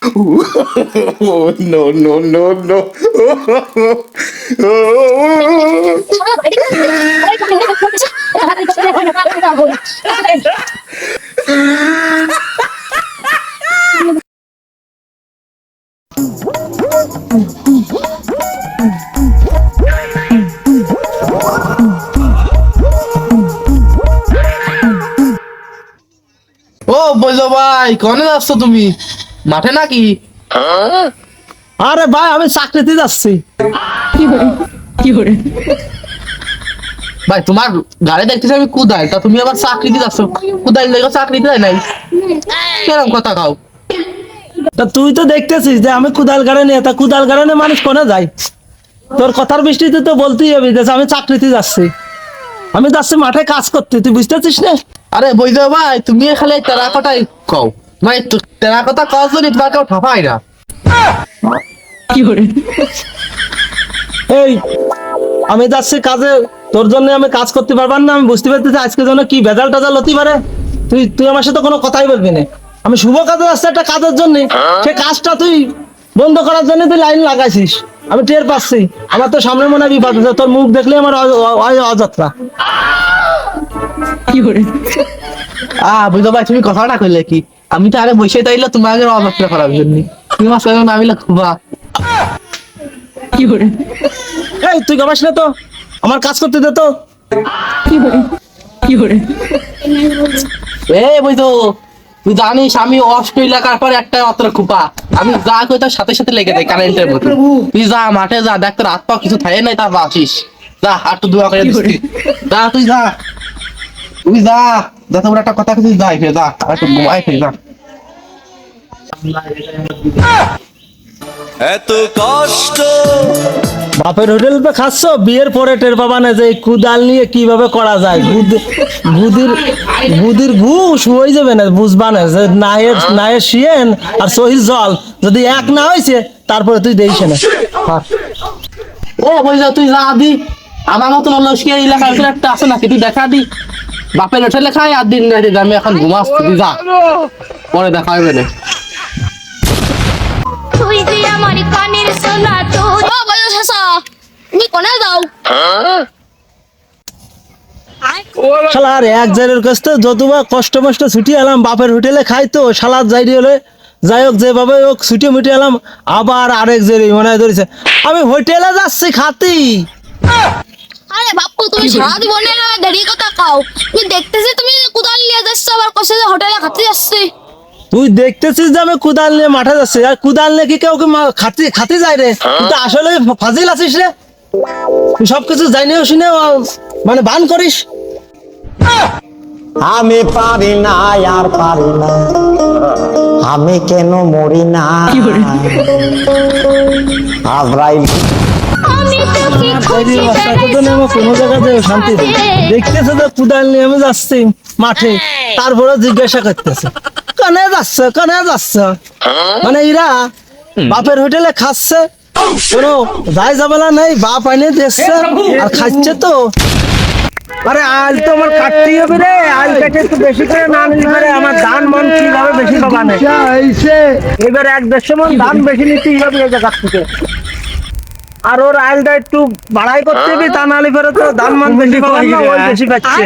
Oh, no, no, no, no. ও বইলো ভাই, কনে যাচ্ছ তুমি? মাঠে নাকি? আরে ভাই আমি চাকরিতে যাচ্ছি। ভাই তোমার গাড়ি দেখতেছি আমি কুদাই, তা তুমি আবার চাকরিতে যাচ্ছ? কুদাই লেগে চাকরিতে যায় নাই? কেরম কথা খাও? তা তুই তো দেখতেছিস যে আমি কুদাল গাড়ি নিয়ে, তা কুদাল গাড়ি নিয়ে মানুষ কোনে যায়? তোর কথার বৃষ্টিতে তো বলতেই হবে যে আমি চাকরিতে যাচ্ছি। আমি যাচ্ছি মাঠে কাজ করতে, তুই বুঝতেছিস না? আরে বইলো ভাই, তুমি খালি তেরা কথাই কও। ভাই তেরা কথা কও যদি তোমার কেউ ঠাপাই না। এই আমি যাচ্ছি কাজে, তোর জন্য আমি কাজ করতে পারবার না। আমি বুঝতে পারতেছি আজকে জন্য কি ভেজাল টাজাল হতে পারে। তুই তুই আমার সাথে কোনো কথাই বলবি না। আমি শুভ কাজে যাচ্ছি একটা কাজের জন্য, সে কাজটা তুই বন্ধ করার জন্য তুই লাইন লাগাইছিস। আমি টের পাচ্ছি, আমার তো সামনে মনে হয় বিপদ আছে। তোর মুখ দেখলে আমার অযাত্রা। বুঝলো ভাই, তুমি কথাটা কইলে কি? আমি তো আরে বসে তাইলে তোমাকে অবস্থা করার জন্য তুমি আমার সঙ্গে নামিলে খুবা। এই তুই গাবাস না তো, আমার কাজ করতে দে তো। এ বুঝতো, তুই জানিস আমি অস্ট্রেলিয়ার পর একটা মাত্র খুপা। আমি যা কই তার সাথে সাথে লেগে দেয় কারেন্টের মতো। তুই যা মাঠে যা, দেখ তোর হাত পা কিছু থাকে নাই, তার বাসিস। যা আর তো দোয়া করে দিচ্ছি। যা তুই যা, তুই যা, যা তোর একটা কথা কিছু যাই ফের যা, আর একটু ঘুমাই ফের যা। এত কষ্ট বাপের হোটেল পে খাচ্ছ, বিয়ের পরে টের পাবা না যে এই কুদাল নিয়ে কিভাবে করা যায়। গুদির ঘুষ হয়ে যাবে না, বুঝবা না যে নায়ের শিয়েন আর সহির জল যদি এক না হয়েছে তারপরে তুই দেইস না। ও বুঝলো, তুই যা দি, আমার মতন লস্কিয়া এলাকার ভিতরে একটা আছে নাকি, তুই দেখা দি। বাপের হোটেলে খাই আর দিন রাতে আমি এখন ঘুমাচ্ছি, তুই যা, পরে দেখা হবে না। তুই যে আমার কানের সোনা তুই ও বলো শাসা তুমি কোনে যাও শালা আর এক জায়গার কাছ থেকে যতবা কষ্ট মষ্ট ছুটি এলাম বাপের হোটেলে খাই তো শালার যাই হলে যাই হোক যেভাবে হোক ছুটি মুটি এলাম, আবার আরেক জায়গায় মনে হয় ধরেছে আমি হোটেলে যাচ্ছি খাতি। আরে বাপু তুমি সারা জীবনে দেরি কথা কাও, তুমি দেখতেছি তুমি কুদাল নিয়ে যাচ্ছ আবার কষে হোটেলে খাতে যাচ্ছি। তুই দেখতেছিস যে আমি কুদাল নিয়ে মাঠে যাচ্ছি, আর কুদাল নিয়ে কি কেউ খাতি খাতি যায় রে? তুই তো আসলে ফাজিল আছিস রে। তুই সবকিছু জানিও শুনে মানে বান করিস। আমি পারি না আর পারি না, আমি কেন মরি না। আজরাইল আমি তোকে খুঁজে কোনো জায়গায় শান্তি নেই। দেখতেছে যে কুদাল নিয়ে আমি যাচ্ছি মাঠে, তারপরে জিজ্ঞাসা করতেছে কানে যাচ্ছ কানে যাচ্ছ। মানে এরা বাপের হোটেলে খাচ্ছে, কোনো যাই ঝামেলা নেই, বাপ আইনে দিচ্ছে আর খাচ্ছে তো। আরে আজ তো আমার কাটতেই হবে রে, আজ থেকে একটু বেশি করে না নিলে পারে আমার ধান মন কিভাবে বেশি পাবা না। এবার 1-1.5 মন ধান বেশি নিতেই হবে এই জায়গা থেকে। আর ওর আইলটা একটু বাড়াই করতে হবে, তা নাহলে পরে তো ধান মন বেশি পাবেন না, ওই বেশি পাচ্ছে।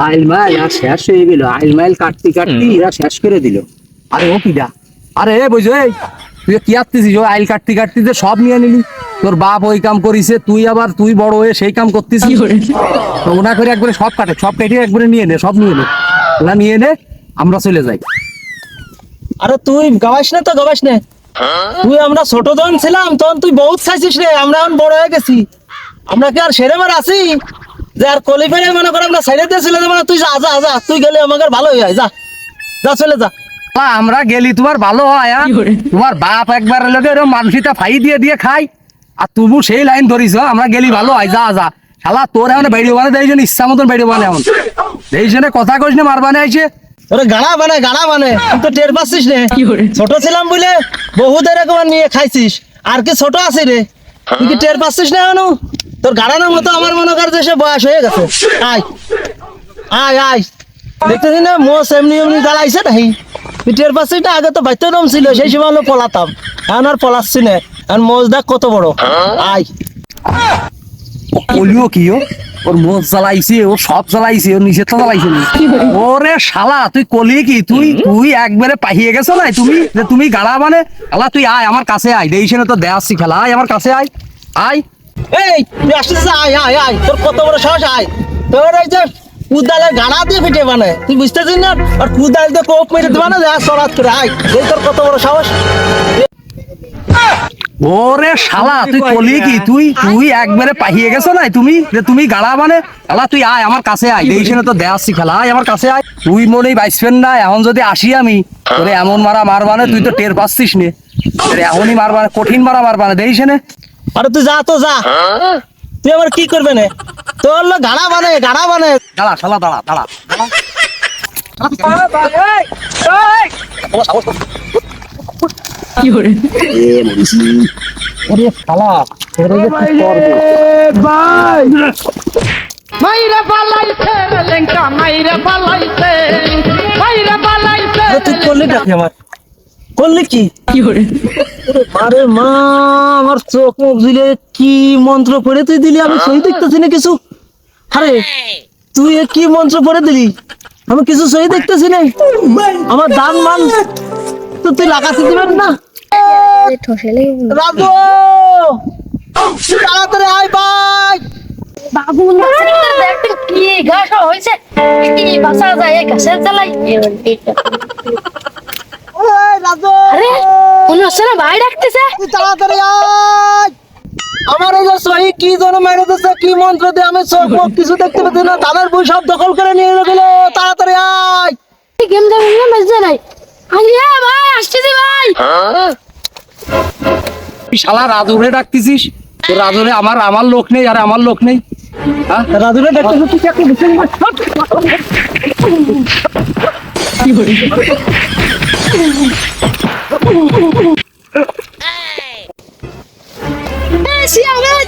আইল মাইল আর শেষ হয়ে গেল, আইল মাইল কাটতে কাটতে এরা শেষ করে দিল। আরে ও কিডা? আরে এ বুঝো, এই তুই কি আসতেছিস? ও আইল কাটতে কাটতে যে সব নিয়ে নিলি। তোর বাপ ওই কাম করিছে, তুই বড় হয়ে সেই কাম করতেছিস। তো ওনা করে একবারে সব কাটে, সব কেটে একবারে নিয়ে নে, সব নিয়ে নে, ওরা নিয়ে নে, আমরা চলে যাই। আরে তুই গাবাস না তো গাবাস না, তুই আমরা ছোট যখন ছিলাম তখন তুই বহুত খাইছিস রে, আমরা এখন বড় হয়ে গেছি। আমরা কি আর সেরেবার আছি যে আর কোয়ালিফাই মনে করে আমরা ছেড়ে দিয়ে চলে যাবো না? তুই যা যা যা, তুই গেলে আমাকে ভালো হয়ে যায়, যা যা চলে যা। আমরা গেলি তোমার ভালো হয়? তোমার বাপ একবার লোকে মানসিটা ফাই দিয়ে দিয়ে খাই, আর তুমি সেই লাইন ধরিস আমরা গেলি ভালো হয়, যা যা। শালা তোর এখন বেড়িও বানে দেয় ইচ্ছা মতন বেড়িও বানে, এমন এই জন্য কথা কইস না, মারবানে আইছে ওরে গাড়া বানে তুই তো টের পাচ্ছিস রে। ছোট ছিলাম বলে বহুত এরকম নিয়ে খাইছিস, আর কি ছোট আছি রে? তুই কি টের পাচ্ছিস না এখনো? তোর গাড়ানোর মতো আমার মনে কর যে সে বয়স হয়ে গেছে। আয় আয় আয় দেখতেছি না মোষ এমনি এমনি জ্বালাইছে নাকি পিঠের পাশে আগে তো বাইতে নাম ছিল সেই সময় হলো পলাতাম এখন আর পলাচ্ছি না এখন মোষ দেখ কত বড় আয় কলিও কি ওর মোজ জ্বালাইছে ওর সব জ্বালাইছে ওর নিচে তো জ্বালাইছে না। ওরে শালা তুই কলি কি তুই একবারে পাহিয়ে গেছো না তুমি গাড়া মানে শালা তুই আয় আমার কাছে আয় দেইছে না তো দেয়াচ্ছি খেলা আয় আমার কাছে আয় আয় এই তুই আসছিস আয় আয় আয় তোর কত বড় সাহস আয় তোর এই যে কুদালের গাড়া দিয়ে পিঠে বানায় তুই বুঝতেছিস না আর কুদাল দিয়ে কোপ মেরে দেবা না যা সরাত করে আয় এই তোর কত বড় সাহস ওরে শালা তুই কলি কি তুই একবারে পাহিয়ে গেছো না তুমি গাড়া মানে শালা তুই আয় আমার কাছে আয় দেইছে না তো দেয়াচ্ছি খেলা আয় আমার কাছে আয় তুই মনেই বাইসবেন না এখন যদি আসি আমি তোরে এমন মারা মারবানে তুই তো টের পাচ্ছিস নে তোরে এমনই মারবানে কঠিন মারা মারবানে দেইছে না আরে তুই যা তো যা তুই আবার কি করবে না তোর হলো গাড়া বানে দাঁড়া শালা দাঁড়া ওরে শালা তোরে যে কি করবে মাইরা পালাইছে রে লেঙ্কা মাইরা পালাইছে মাইরা পালাইছে আরে তুই করলি নাকি আমার করলি কি আরে মা আমার চোখ মুখ দিলে কি মন্ত্র পড়ে তুই দিলি আমি সহি দেখতেছি না কিছু আরে তুই এ কি মন্ত্র পড়ে দিলি আমি কিছু সহি দেখতেছি না আমার দান মান তো তুই লাগাতে দিবেন না রাজু তাড়াতাড়ি আয় ভাই বাবু কি ঘাস হয়েছে কি বাসা যায় গাছের জ্বালাই ওই রাজু আরে মনে হচ্ছে না ভাই ডাকতেছে তুই তাড়াতাড়ি আয় আমার এই যে সহি কি জন মেরে দিচ্ছে কি মন্ত্র দিয়ে আমি চোখ মুখ কিছু দেখতে পাচ্ছি না ধানের বই সব দখল করে নিয়ে গেল তাড়াতাড়ি আয় গেম যাবে না মেজে নাই আরে ভাই আসতেছি ভাই তুই শালা রাজুরে ডাকতেছিস তোর রাজুরে আমার লোক নেই আর আমার লোক নেই হ্যাঁ রাজুরে দেখতেছিস তুই কি বুঝছিস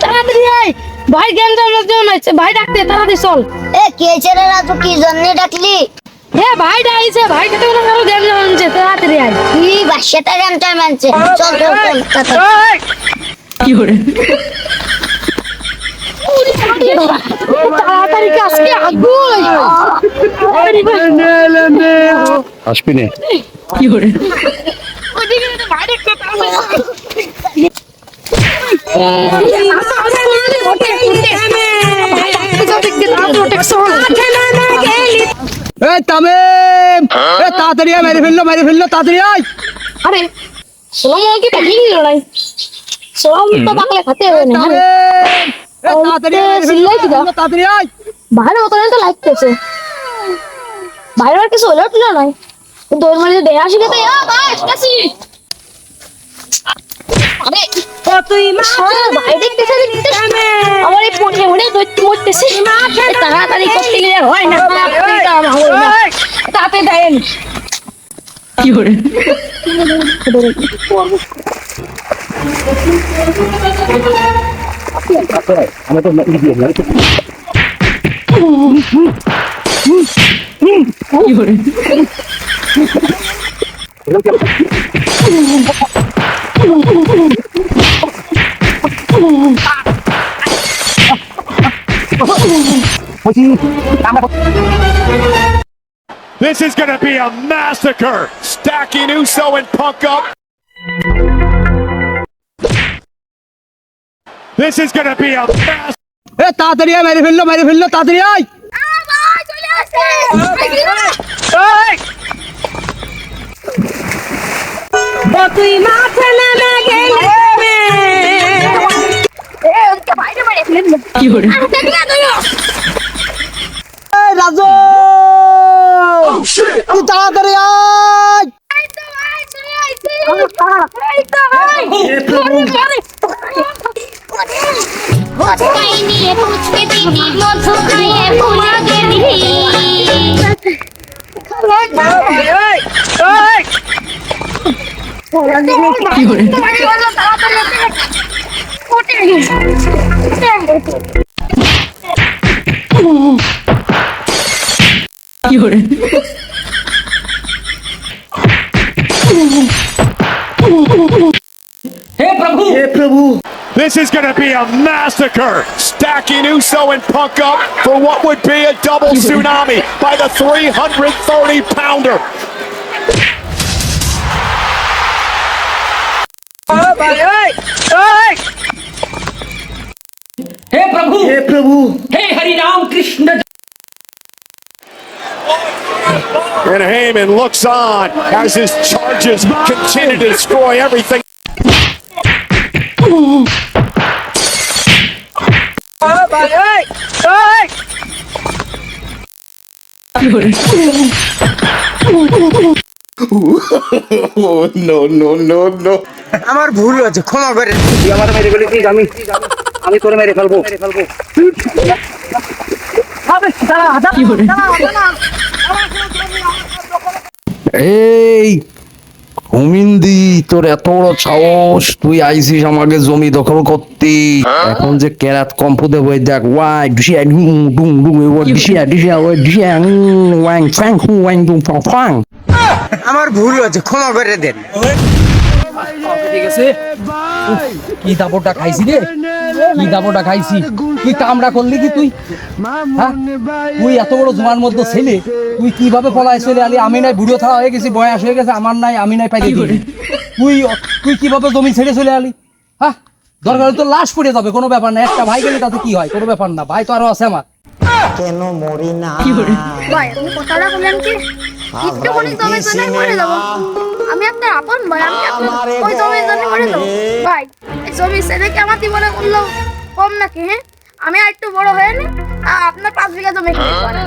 তাড়াতাড়ি আয় ভাই গেম যাওয়ার জন্য আছে ভাই ডাকতে তাড়াতাড়ি চল এ কে ছেড়ে রাজু কি জন্য ডাকলি এ ভাই ডাইছে ভাই কত বড় বড় গেম যাওয়ার আছে তাড়াতাড়ি আয় কি বাসাটা জানতে মানছে চল চল চল তাড়াতাড়ি কাজকে আগুই আসবি না ওদিকে ভাই ডাকতে এই তামিম এ তাড়াতাড়ি আয় মেরে ফেললো তাড়াতাড়ি আয় আরে সোলাম কি পাঠিয়ে দিল নাই সোলাম তো বাকলে খাতে হবে না আরে এ তাড়াতাড়ি আয় সিল্লাই কি দাও তাড়াতাড়ি আয় বাইরে মতন তো লাগতেছে বাইরে আর কিছু হলো না নাই দৌড় মারি দেয়া আসি তো ভাই আসছি আরে তুই ভাই দেখতেছে আমার এই পড়ে দৈত্য মরতেছে তাড়াতাড়ি করতে গেলে হয় না তাতে দেন This is going to be a massacre. Stacking Uso and Punk up. This is going to be a massacre. এ তাড়াতাড়ি আয় মেরে ফেললো তাড়াতাড়ি আয় ভাই চলে আসছে তুই মাথা না গেলে বাইরে বাইরে ফেলে কি করে এই রাজু তুই তাড়াতাড়ি আয় নিয়ে পুচকে দিদি মধু খাইয়ে ভুলা গেলি This is going to be a massacre. Stacking Uso and Punk up for what would be a double tsunami by the 330-pounder. And Heyman looks on as his charges continue to destroy everything. Oh, no, no, no, no. আমার ভুল হয়েছে, ক্ষমা করে তুই আমার মেরে ফেলে ঠিক আমি তোরে মেরে ফেলবো এই হুমিন্দি, তোর এত বড় সাহস, তুই আইছিস আমাকে জমি দখল করতে। এখন যে কেরাত কম্প দেবো, দেখ ওয়াই ডিশিয়া ডুং ডুং ডুং ডিশিয়া ডিশিয়া ওই ডিশিয়া ওয়াং ফ্যাং হু ওয়াং ডুং ফ্যাং। আমার ভুল হয়েছে, ক্ষমা করে দেন। ঠিক আছে, কি দাপড়টা খাইছি রে, কি দাপড়টা খাইছি। তুই কামড়া করলি কি তুই? হ্যাঁ? তুই এত বড় জোয়ার মধ্যে ছেলে, তুই কিভাবে পলায় চলে আলি? আমি নাই বুড়ো থাকা হয়ে গেছি, বয়স হয়ে গেছে আমার, নাই আমি নাই পাইতে দিবি। তুই কিভাবে জমি ছেড়ে চলে আলি? হ্যাঁ, দরকার হলে তো লাশ পড়ে যাবে, কোনো ব্যাপার না। একটা ভাই গেলে তাতে কি হয়, কোনো ব্যাপার না। ভাই তো আরো আছে আমার। কেন মরি না ভাই আপনি কথাটা বললেন কি একটুখানি জমির জন্য মরে যাবো? আমি আপনার আপন ভাই, আমি আপনার ওই জমির জন্য মরে যাবো? ভাই এই জমি ছেলে কি আমার জীবনে করলো কম নাকি? হ্যাঁ, আমি আর একটু বড় হয়ে নি আপনার 5 বিঘা জমি কিনে পারে।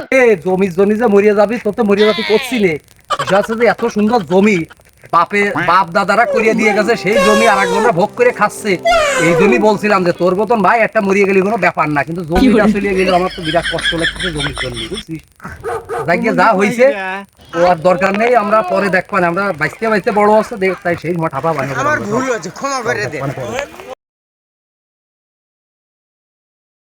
জমি যে মরিয়ে যাবি, তোর তো মরিয়ে যাবি করছি নে। বিষয় হচ্ছে যে এত সুন্দর জমি বাপ দাদারা করিয়ে দিয়ে গেছে, সেই জমি আর একজনরা ভোগ করে খাচ্ছে। এই জন্যই বলছিলাম যে তোর মতন ভাই একটা মরিয়ে গেলে কোনো ব্যাপার না, কিন্তু জমিটা চলিয়ে গেলে আমার তো বিরাট কষ্ট লাগছে জমির জন্য, বুঝছিস? যা হয়েছে ও আর দরকার নেই, আমরা পরে দেখবান। আমরা বাইসতে বড় আছে, তাই সেই ঠাপা বানিয়ে আমার ভুল হয়েছে, ক্ষমা করে দেন।